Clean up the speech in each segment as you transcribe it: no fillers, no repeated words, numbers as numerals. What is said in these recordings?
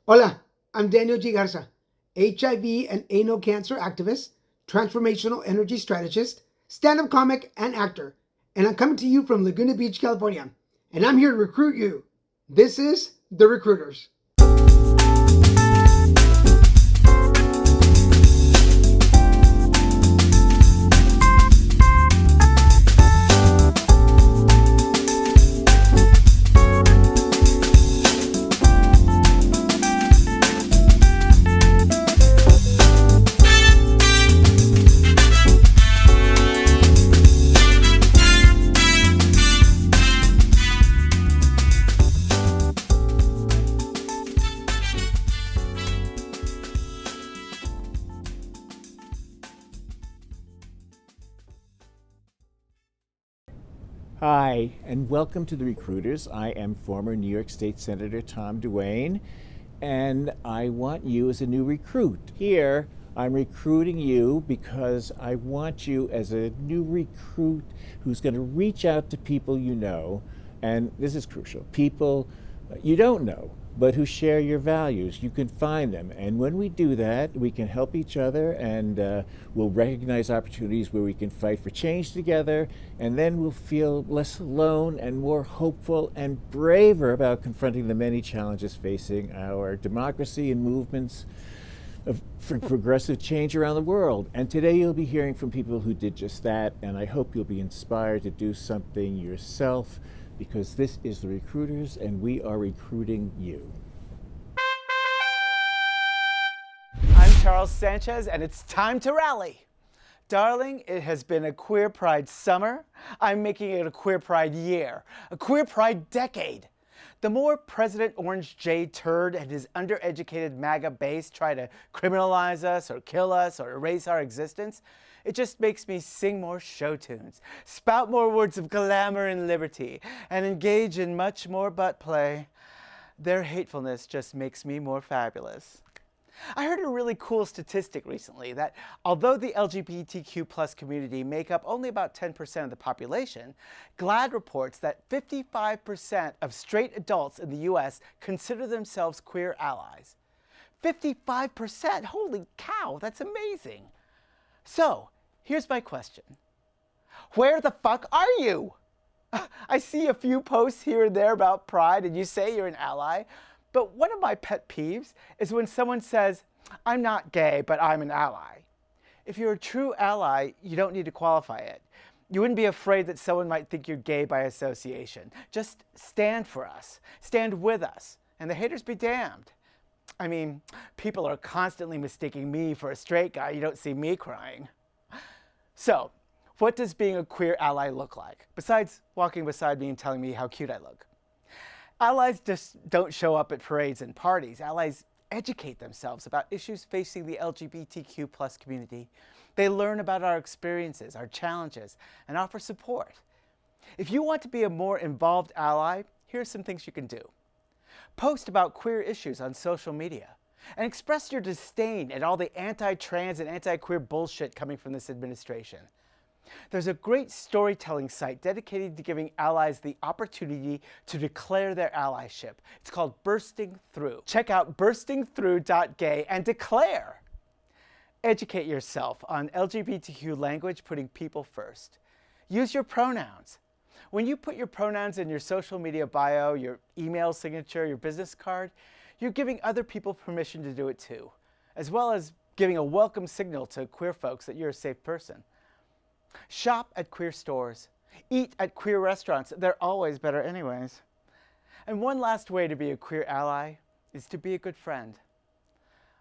Hola, I'm Daniel G. Garza, HIV and anal cancer activist, transformational energy strategist, stand up comic, and actor. And I'm coming to you from Laguna Beach, California. And I'm here to recruit you. This is The Recruiters. Hi, and welcome to The Recruiters. I am former New York State Senator Tom Duane, and I want you as a new recruit. Here, I'm recruiting you because I want you as a new recruit who's going to reach out to people you know, and this is crucial, people you don't know, but who share your values. You can find them, and when we do that, we can help each other, and we'll recognize opportunities where we can fight for change together, and then we'll feel less alone and more hopeful and braver about confronting the many challenges facing our democracy and movements for progressive change around the world. And today you'll be hearing from people who did just that, and I hope you'll be inspired to do something yourself, because this is The Recruiters and we are recruiting you. I'm Charles Sanchez, and it's time to rally. Darling, it has been a Queer Pride summer. I'm making it a Queer Pride year, a Queer Pride decade. The more President Orange J. Turd and his undereducated MAGA base try to criminalize us or kill us or erase our existence, it just makes me sing more show tunes, spout more words of glamour and liberty, and engage in much more butt play. Their hatefulness just makes me more fabulous. I heard a really cool statistic recently that although the LGBTQ plus community make up only about 10% of the population, GLAAD reports that 55% of straight adults in the US consider themselves queer allies. 55%! Holy cow, that's amazing! So, here's my question. Where the fuck are you? I see a few posts here and there about pride and you say you're an ally, but one of my pet peeves is when someone says, I'm not gay, but I'm an ally. If you're a true ally, you don't need to qualify it. You wouldn't be afraid that someone might think you're gay by association. Just stand for us, stand with us, and the haters be damned. I mean, people are constantly mistaking me for a straight guy. You don't see me crying. So, what does being a queer ally look like, besides walking beside me and telling me how cute I look? Allies just don't show up at parades and parties. Allies educate themselves about issues facing the LGBTQ plus community. They learn about our experiences, our challenges, and offer support. If you want to be a more involved ally, here are some things you can do. Post about queer issues on social media, and express your disdain at all the anti-trans and anti-queer bullshit coming from this administration. There's a great storytelling site dedicated to giving allies the opportunity to declare their allyship. It's called Bursting Through. Check out burstingthrough.gay and declare. Educate yourself on LGBTQ language, putting people first. Use your pronouns. When you put your pronouns in your social media bio, your email signature, your business card, you're giving other people permission to do it too, as well as giving a welcome signal to queer folks that you're a safe person. Shop at queer stores. Eat at queer restaurants. They're always better anyways. And one last way to be a queer ally is to be a good friend.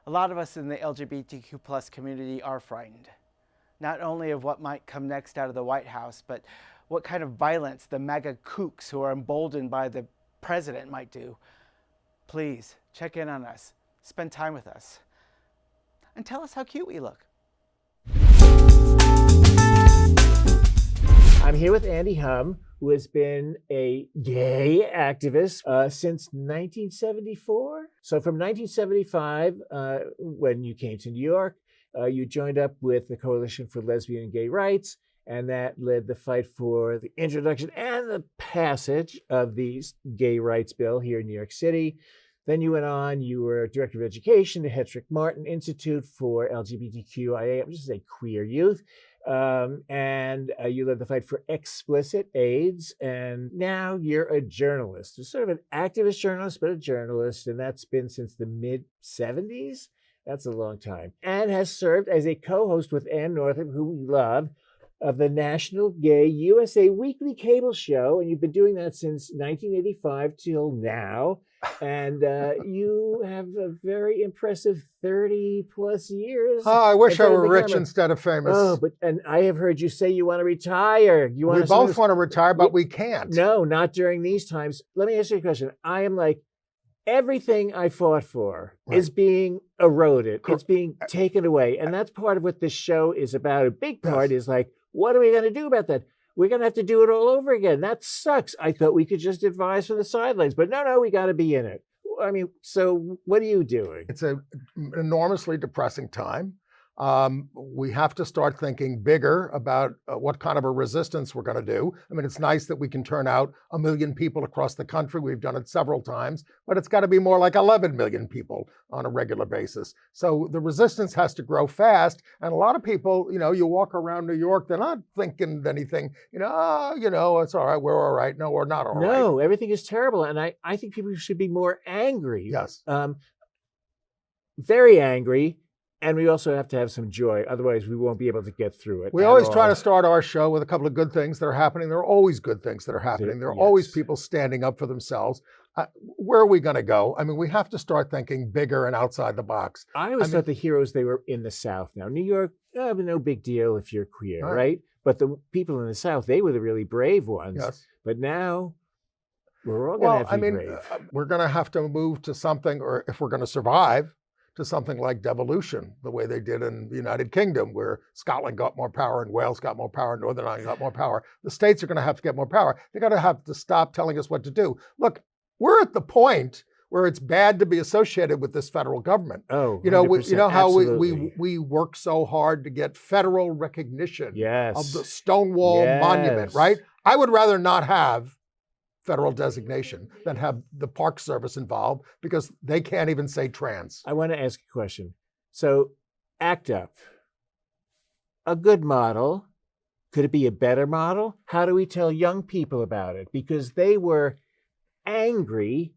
A lot of us in the LGBTQ plus community are frightened, not only of what might come next out of the White House, but what kind of violence the MAGA kooks who are emboldened by the president might do. Please, check in on us, spend time with us, and tell us how cute we look. I'm here with Andy Humm, who has been a gay activist since 1974. So from 1975, when you came to New York, you joined up with the Coalition for Lesbian and Gay Rights, and that led the fight for the introduction and the passage of the gay rights bill here in New York City. Then you went on, you were Director of Education at Hetrick Martin Institute for LGBTQIA, I'm just say queer youth. And you led the fight for explicit AIDS. And now you're a journalist, you're sort of an activist journalist, but a journalist. And that's been since the mid-70s. That's a long time. And has served as a co-host with Ann Northrup, who we love, of the National Gay USA Weekly Cable Show. And you've been doing that since 1985 till now. And you have a very impressive 30 plus years. Oh, I wish I were rich instead of famous. Oh, and I have heard you say you want to retire. We both want to retire, but we can't. No, not during these times. Let me ask you a question. I am like, everything I fought for is being eroded. It's being taken away. And that's part of what this show is about. A big part is like, what are we going to do about that? We're going to have to do it all over again. That sucks. I thought we could just advise from the sidelines, but no, we got to be in it. I mean, so what are you doing? It's an enormously depressing time. We have to start thinking bigger about what kind of a resistance we're going to do. I mean, it's nice that we can turn out 1 million people across the country. We've done it several times, but it's got to be more like 11 million people on a regular basis. So the resistance has to grow fast. And a lot of people, you walk around New York, they're not thinking anything, it's all right, we're all right. No, we're not all right. No, everything is terrible. And I think people should be more angry. Yes. Very angry. And we also have to have some joy. Otherwise, we won't be able to get through it. We always try to start our show with a couple of good things that are happening. There are always good things that are happening. There are always people standing up for themselves. Where are we going to go? I mean, we have to start thinking bigger and outside the box. I always thought the heroes, they were in the South. Now, New York, no big deal if you're queer, right? But the people in the South, they were the really brave ones. Yes. But now, we're all going to have to be brave. We're going to have to move to something, or if we're going to survive, to something like devolution, the way they did in the United Kingdom, where Scotland got more power and Wales got more power, Northern Ireland got more power. The states are going to have to get more power. They're going to have to stop telling us what to do. Look, we're at the point where it's bad to be associated with this federal government. Oh, you know how we work so hard to get federal recognition of the Stonewall Monument, right? I would rather not have federal designation than have the Park Service involved, because they can't even say trans. I want to ask a question. So, ACT UP, a good model. Could it be a better model? How do we tell young people about it? Because they were angry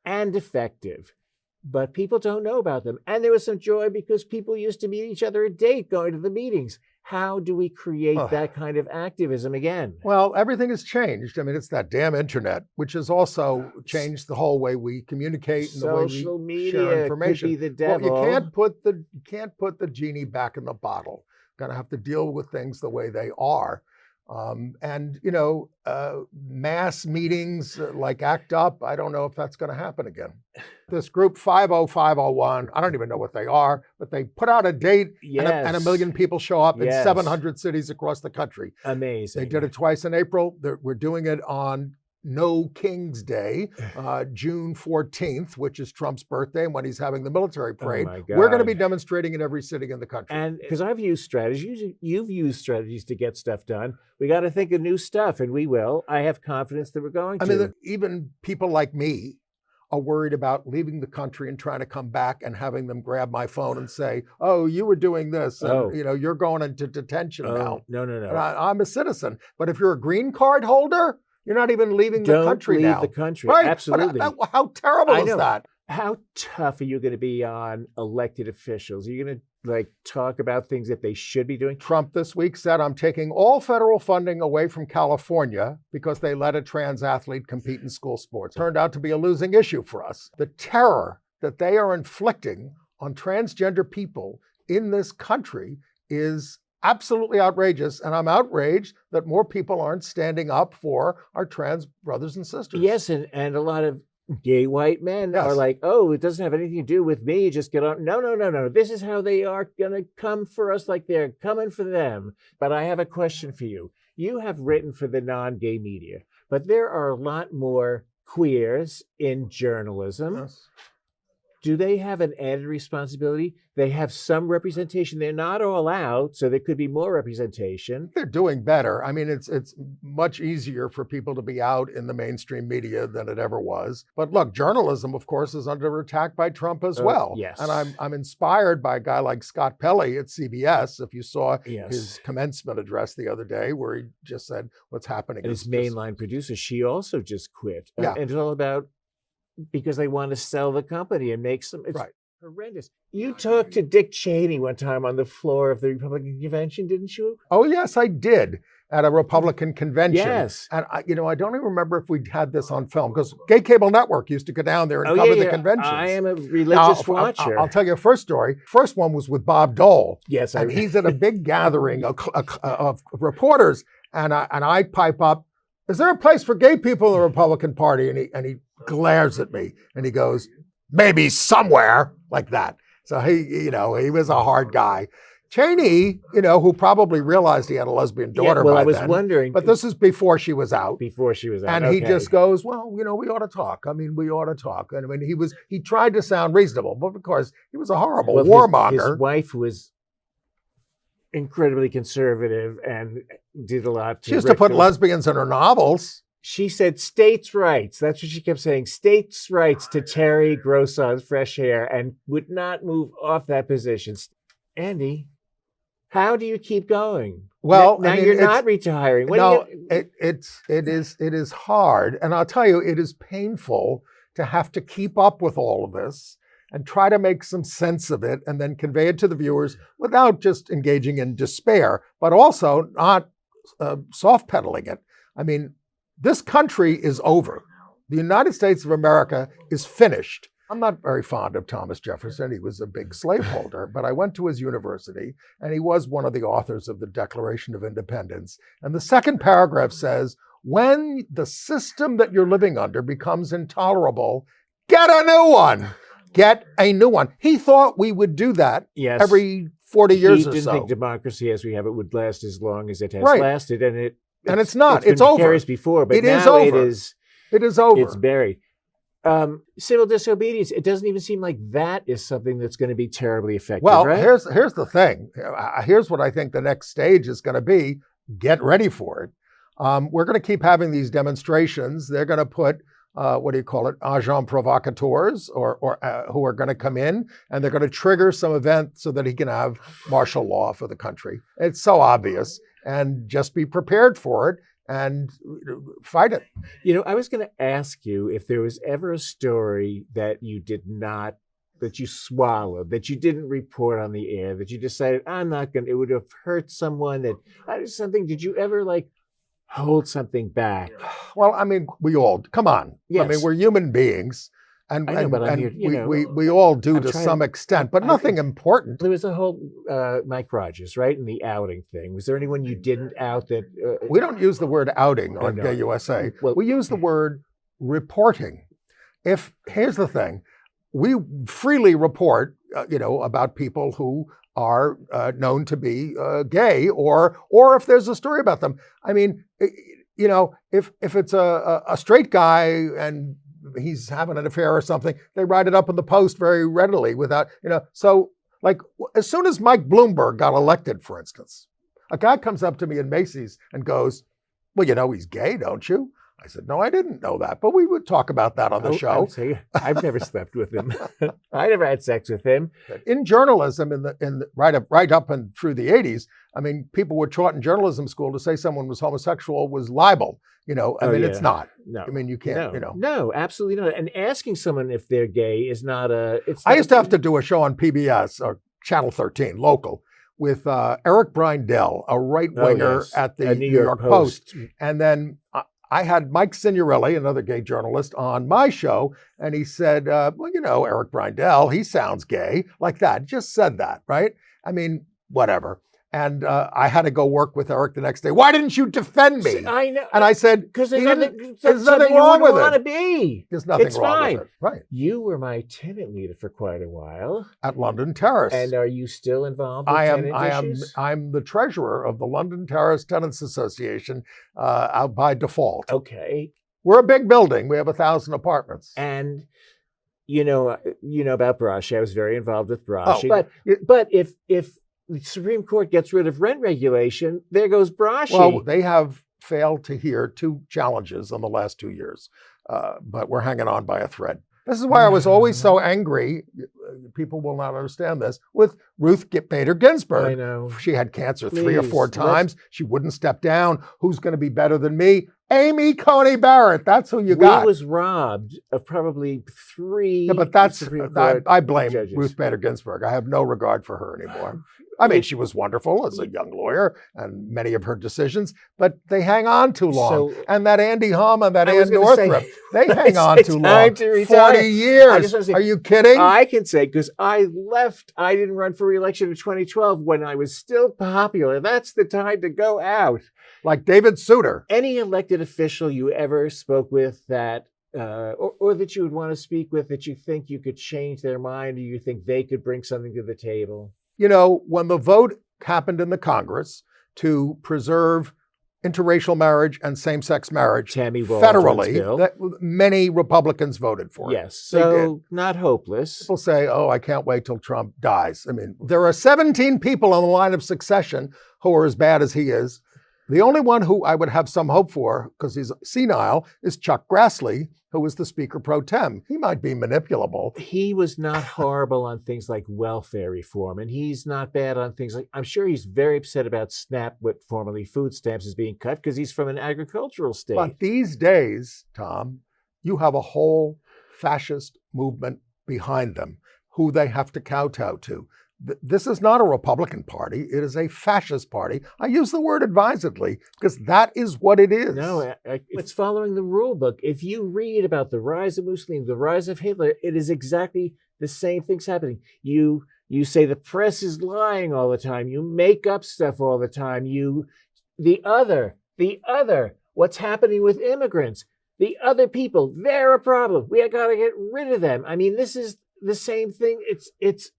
and effective, but people don't know about them. And there was some joy because people used to meet each other at date, going to the meetings. How do we create that kind of activism again? Well, everything has changed. I mean, it's that damn internet, which has also changed the whole way we communicate and the way we share information. Could be the devil. Well, you can't put the genie back in the bottle. You're gonna have to deal with things the way they are. Mass meetings like ACT UP, I don't know if that's going to happen again. This group 50501, I don't even know what they are, but they put out a date and 1 million people show up in 700 cities across the country. Amazing. They did it twice in April. We're doing it on No King's Day, June 14th, which is Trump's birthday, and when he's having the military parade. We're going to be demonstrating in every city in the country. And because I've used strategies, you've used strategies to get stuff done. We got to think of new stuff, and we will. I have confidence that we're going to. I mean, even people like me are worried about leaving the country and trying to come back and having them grab my phone and say, "Oh, you were doing this, and you're going into detention now." No. And I'm a citizen, but if you're a green card holder, you're not even leaving the country now. Don't leave the country. Right? Absolutely. How terrible is that? How tough are you going to be on elected officials? Are you going to talk about things that they should be doing? Trump this week said, "I'm taking all federal funding away from California because they let a trans athlete compete in school sports." Turned out to be a losing issue for us. The terror that they are inflicting on transgender people in this country is absolutely outrageous, and I'm outraged that more people aren't standing up for our trans brothers and sisters. Yes, and a lot of gay white men are like, "Oh, it doesn't have anything to do with me, just get on." No. This is how they are going to come for us, like they're coming for them. But I have a question for you. You have written for the non-gay media, but there are a lot more queers in journalism. Yes. do they have an added responsibility? They have some representation. They're not all out, so there could be more representation. They're doing better. I mean, it's much easier for people to be out in the mainstream media than it ever was. But look, journalism, of course, is under attack by Trump as well. Yes. And I'm inspired by a guy like Scott Pelley at CBS. If you saw his commencement address the other day, where he just said what's happening. And his mainline producer, she also just quit. Yeah. And it's all about because they want to sell the company and make some. It's horrendous. You talked to Dick Cheney one time on the floor of the Republican convention, didn't you? Oh, yes, I did. At a Republican convention. Yes. And I don't even remember if we had this on film, because Gay Cable Network used to go down there and cover the conventions. I am a religious watcher. I'll tell you a first story. First one was with Bob Dole. Yes. And he's at a big gathering of reporters. And I pipe up, is there a place for gay people in the Republican Party? And he glares at me and he goes, maybe somewhere, like that. So he was a hard guy. Cheney, who probably realized he had a lesbian daughter by then. I was wondering. But this is before she was out. And he just goes, well, we ought to talk. I mean, we ought to talk. And I mean, he tried to sound reasonable, but of course, he was a horrible warmonger. His wife was incredibly conservative and did a lot to... She used to put lesbians in her novels. She said states' rights. That's what she kept saying. States' rights to Terry Grosson's fresh hair, and would not move off that position. Andy, how do you keep going? Well, now you're not retiring. It is hard. And I'll tell you, it is painful to have to keep up with all of this and try to make some sense of it and then convey it to the viewers without just engaging in despair, but also not soft pedaling it. I mean, this country is over. The United States of America is finished. I'm not very fond of Thomas Jefferson. He was a big slaveholder, but I went to his university and he was one of the authors of the Declaration of Independence. And the second paragraph says, when the system that you're living under becomes intolerable, get a new one. Get a new one. He thought we would do that every 40 years or so. He didn't think democracy as we have it would last as long as it has lasted. And it's not. It's over. Before, but it now is over. It is over. It's buried. Civil disobedience, it doesn't even seem like that is something that's going to be terribly effective, right? Here's the thing. Here's what I think the next stage is going to be. Get ready for it. We're going to keep having these demonstrations. They're going to put, agents provocateurs or who are going to come in, and they're going to trigger some event so that he can have martial law for the country. It's so obvious. And just be prepared for it and fight it. I was going to ask you if there was ever a story that you that you swallowed, that you didn't report on the air, that you decided, it would have hurt someone, did you ever hold something back? Well, I mean, we all, come on. Yes. I mean, we're human beings. And, we all do to some extent, but nothing important. There was a whole Mike Rogers, right? And the outing thing. Was there anyone you didn't out that... we don't use the word outing on Gay USA. Well, we use the word reporting. Here's the thing. We freely report, about people who are known to be gay or if there's a story about them. I mean, if it's a straight guy and he's having an affair or something, they write it up in the Post very readily without, so as soon as Mike Bloomberg got elected, for instance, a guy comes up to me in Macy's and goes, well, he's gay, don't you? I said, no, I didn't know that, but we would talk about that on the show. I've never slept with him. I never had sex with him. In journalism, right up and through the 80s, I mean, people were taught in journalism school to say someone was homosexual was libel. It's not. No. I mean, you can't, No, absolutely not. And asking someone if they're gay is not I used to have to do a show on PBS or Channel 13, local, with Eric Brindell, a right-winger at the New York Post. And then I had Mike Signorelli, another gay journalist, on my show, and he said, Eric Brindell, he sounds gay, like that. Just said that, right? I mean, whatever. And I had to go work with Eric the next day. Why didn't you defend me? See, I know. And I said, because there's nothing wrong with it. Want to be. There's nothing it's wrong fine. with it. Right. You were my tenant leader for quite a while. At London Terrace. And are you still involved with tenant issues? I'm the treasurer of the London Terrace Tenants Association out by default. Okay. We're a big building. We have 1,000 apartments. And you know about Braschi. I was very involved with Braschi. Oh, but if the Supreme Court gets rid of rent regulation, there goes Braschi. Well, they have failed to hear 2 challenges in the last 2 years, but we're hanging on by a thread. This is why I was always so angry, people will not understand this, with Ruth Bader Ginsburg. I know. She had cancer Please, 3 or 4 times. She wouldn't step down. Who's going to be better than me? Amy Coney Barrett. That's who you got. We was robbed of probably 3 Yeah, but that's, Supreme Court I blame judges. Ruth Bader Ginsburg. I have no regard for her anymore. I mean, she was wonderful as a young lawyer and many of her decisions, but they hang on too long. And that Andy Humm and that Ann Northrup, they hang on too long. 40 years. Are you kidding? I can say, because I didn't run for re-election in 2012 when I was still popular. That's the time to go out. Like David Souter. Any elected official you ever spoke with that, or that you would want to speak with, that you think you could change their mind, or you think they could bring something to the table? You know, when the vote happened in the Congress to preserve interracial marriage and same-sex marriage federally, many Republicans voted for it. Yes, so not hopeless. People say, oh, I can't wait till Trump dies. I mean, there are 17 people on the line of succession who are as bad as he is. The only one who I would have some hope for, because he's senile, is Chuck Grassley, who was the Speaker pro tem. He might be manipulable. He was not horrible on things like welfare reform, and he's not bad on things like, I'm sure he's very upset about SNAP, what formerly food stamps, is being cut, because he's from an agricultural state. But these days, Tom, you have a whole fascist movement behind them who they have to kowtow to. This is not a Republican Party. It is a fascist party. I use the word advisedly because that is what it is. No, it's following the rule book. If you read about the rise of Mussolini, the rise of Hitler, it is exactly the same things happening. You say the press is lying all the time. You make up stuff all the time. The other, what's happening with immigrants, the other people, they're a problem. We got to get rid of them. I mean, this is the same thing. It's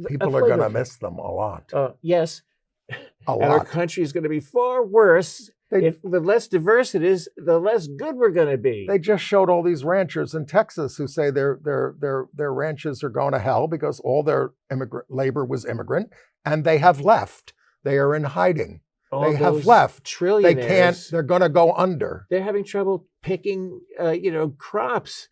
people are going to miss them a lot. Yes, a lot. And our country is going to be far worse. If the less diverse it is, the less good we're going to be. They just showed all these ranchers in Texas who say their ranches are going to hell because all their labor was immigrant, and they have left. They are in hiding. They have left. Trillionaires. They can't. They're going to go under. They're having trouble picking, crops.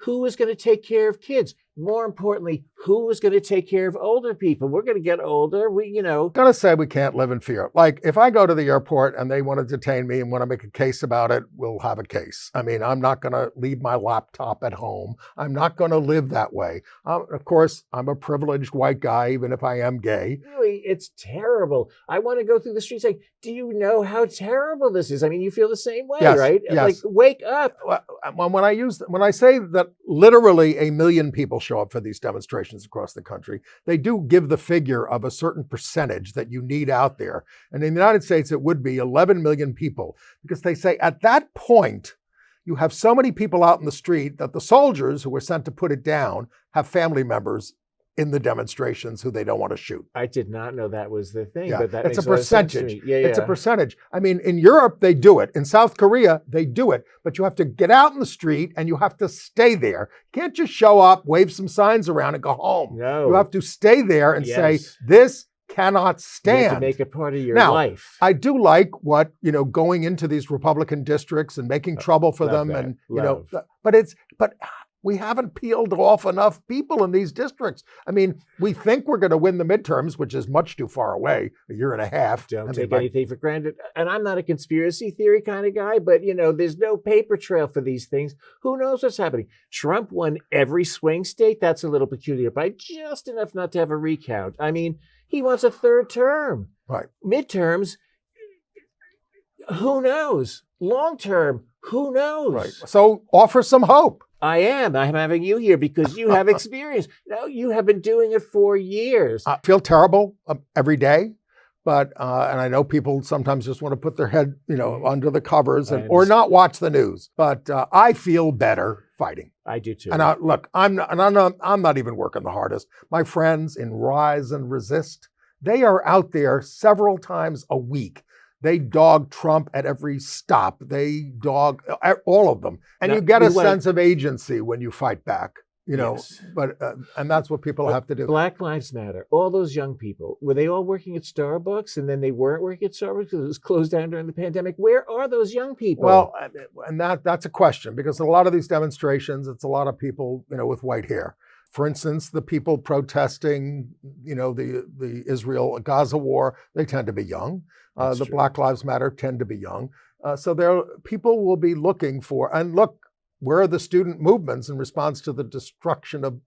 Who is going to take care of kids? More importantly, who is going to take care of older people? We're going to get older. I'm going to say we can't live in fear. Like if I go to the airport and they want to detain me and want to make a case about it, we'll have a case. I mean, I'm not going to leave my laptop at home. I'm not going to live that way. Of course, I'm a privileged white guy, even if I am gay. Really, it's terrible. I want to go through the street saying, do you know how terrible this is? I mean, you feel the same way, right? Yes. Like, wake up. When I say that literally 1 million people show up for these demonstrations across the country, they do give the figure of a certain percentage that you need out there. And in the United States, it would be 11 million people, because they say at that point, you have so many people out in the street that the soldiers who were sent to put it down have family members in the demonstrations who they don't want to shoot. I did not know that was the thing, Yeah, but that it's makes a percentage. A lot of sense to me. It's a percentage. I mean, in Europe, they do it. In South Korea, they do it. But you have to get out in the street and you have to stay there. You can't just show up, wave some signs around and go home. No. You have to stay there and say, this cannot stand. You have to make it part of your life. I do like what, going into these Republican districts and making trouble for them. That. And, but we haven't peeled off enough people in these districts. I mean, we think we're going to win the midterms, which is much too far away, 1.5 years. Don't take anything for granted. And I'm not a conspiracy theory kind of guy, but, there's no paper trail for these things. Who knows what's happening? Trump won every swing state. That's a little peculiar, but just enough not to have a recount. I mean, he wants a 3rd term. Right. Midterms, who knows? Long term, who knows? Right. So offer some hope. I'm having you here because you have experience. No, you have been doing it for years. I feel terrible every day, but and I know people sometimes just want to put their head, under the covers or not watch the news. But I feel better fighting. I do too. And I'm not even working the hardest. My friends in Rise and Resist, they are out there several times a week. They dog Trump at every stop. They dog all of them. And you get a sense of agency when you fight back. you know, Yes. but and that's what people have to do. Black Lives Matter. All those young people, were they all working at Starbucks and then they weren't working at Starbucks because it was closed down during the pandemic? Where are those young people? Well, and that's a question, because a lot of these demonstrations, it's a lot of people, you know, with white hair. For instance, the people protesting, you know, the Israel-Gaza war, they tend to be young. That's The true. Black Lives Matter tend to be young. So people will be looking for, and look, where are the student movements in response to the destruction of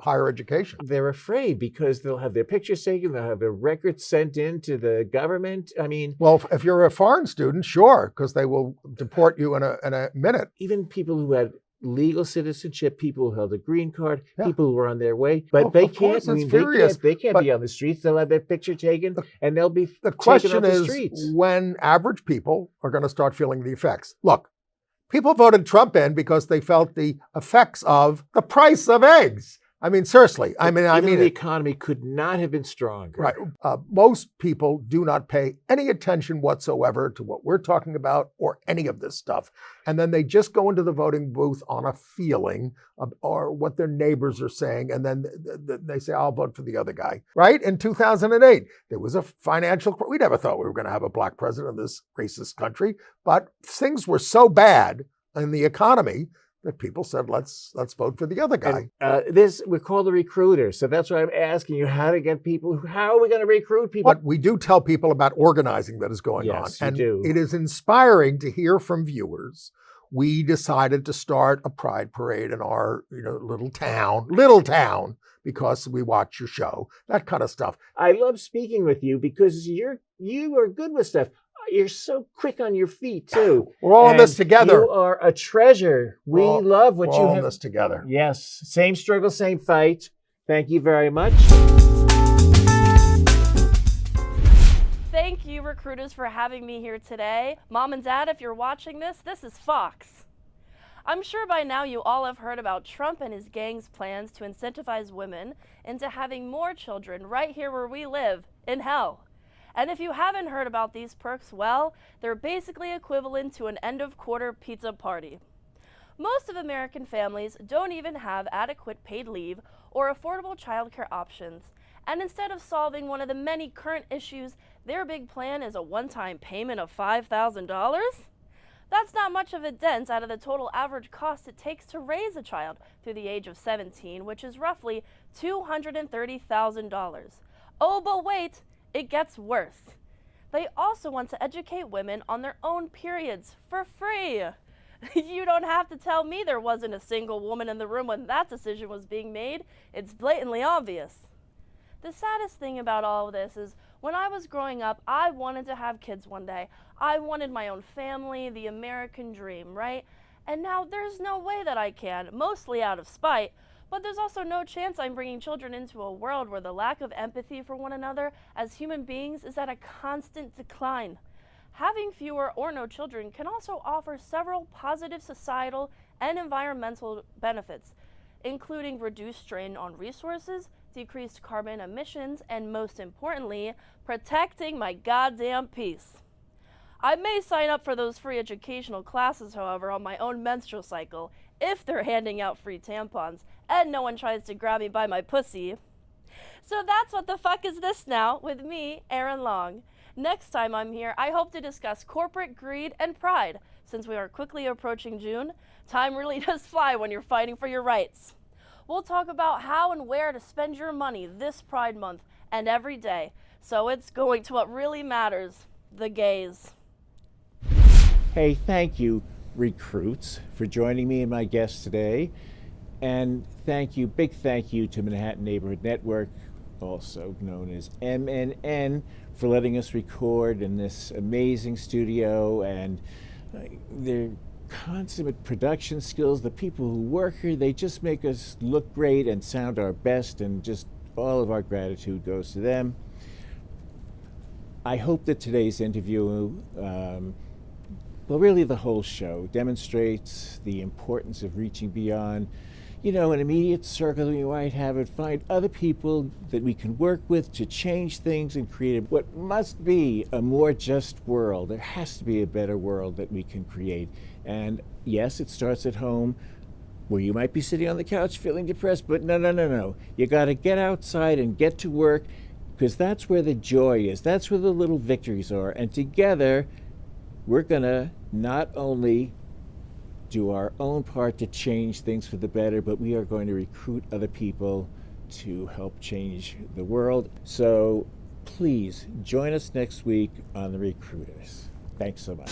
higher education? They're afraid because they'll have their pictures taken, they'll have their records sent in to the government. I mean, Well, if you're a foreign student, sure, because they will deport you in a minute. even people who had legal citizenship, people who held a green card, Yeah. people who were on their way, but Oh, they of can't. course, I it's mean, furious, they can't but- be on the streets. They'll have their picture taken, and they'll be The taken question off the is streets. when average people are going to start feeling the effects. Look, people voted Trump in because they felt the effects of the price of eggs. I mean, seriously. I Even though mean the it. economy could not have been stronger. Right. Most people do not pay any attention whatsoever to what we're talking about or any of this stuff. And then they just go into the voting booth on a feeling or what their neighbors are saying. And then they say, I'll vote for the other guy. Right? In 2008, there was a we never thought we were going to have a black president in this racist country. But things were so bad in the economy that people said, let's vote for the other guy. And we're called the recruiters. So that's why I'm asking you how to get people. How are we going to recruit people? But we do tell people about organizing that is going Yes, on. you do. It is inspiring to hear from viewers. We decided to start a pride parade in our little town, because we watch your show, that kind of stuff. I love speaking with you because you are good with stuff. You're so quick on your feet too. We're all in And this together. You are a treasure. We love what We're you all have. in this together. Yes, same struggle, same fight. Thank you very much. Thank you, recruiters, for having me here today. Mom and Dad, if you're watching this is Fox. I'm sure by now you all have heard about Trump and his gang's plans to incentivize women into having more children right here where we live, in hell. And if you haven't heard about these perks, well, they're basically equivalent to an end-of-quarter pizza party. Most of American families don't even have adequate paid leave or affordable childcare options. And instead of solving one of the many current issues, their big plan is a one-time payment of $5,000? That's not much of a dent out of the total average cost it takes to raise a child through the age of 17, which is roughly $230,000. Oh, but wait, it gets worse. They also want to educate women on their own periods for free. You don't have to tell me there wasn't a single woman in the room when that decision was being made. It's blatantly obvious. The saddest thing about all of this is when I was growing up, I wanted to have kids one day. I wanted my own family, the American dream, right? And now there's no way that I can, mostly out of spite, but there's also no chance I'm bringing children into a world where the lack of empathy for one another as human beings is at a constant decline. Having fewer or no children can also offer several positive societal and environmental benefits, including reduced strain on resources, decreased carbon emissions, and most importantly, protecting my goddamn peace. I may sign up for those free educational classes, however, on my own menstrual cycle, if they're handing out free tampons, and no one tries to grab me by my pussy. So that's what the fuck is this now, with me, Erin Long. Next time I'm here, I hope to discuss corporate greed and pride. Since we are quickly approaching June, time really does fly when you're fighting for your rights. We'll talk about how and where to spend your money this Pride Month and every day. So it's going to what really matters, the gays. Hey, thank you, recruits, for joining me and my guests today. And big thank you to Manhattan Neighborhood Network, also known as MNN, for letting us record in this amazing studio, and their consummate production skills. The people who work here, they just make us look great and sound our best, and just all of our gratitude goes to them. I hope that today's interview, really the whole show, demonstrates the importance of reaching beyond an immediate circle that we might have, and find other people that we can work with to change things and create what must be a more just world. There has to be a better world that we can create. And yes, it starts at home, where you might be sitting on the couch feeling depressed, but no. You got to get outside and get to work, because that's where the joy is. That's where the little victories are. And together, we're going to not only do our own part to change things for the better, but we are going to recruit other people to help change the world. So please join us next week on The Recruiters. Thanks so much.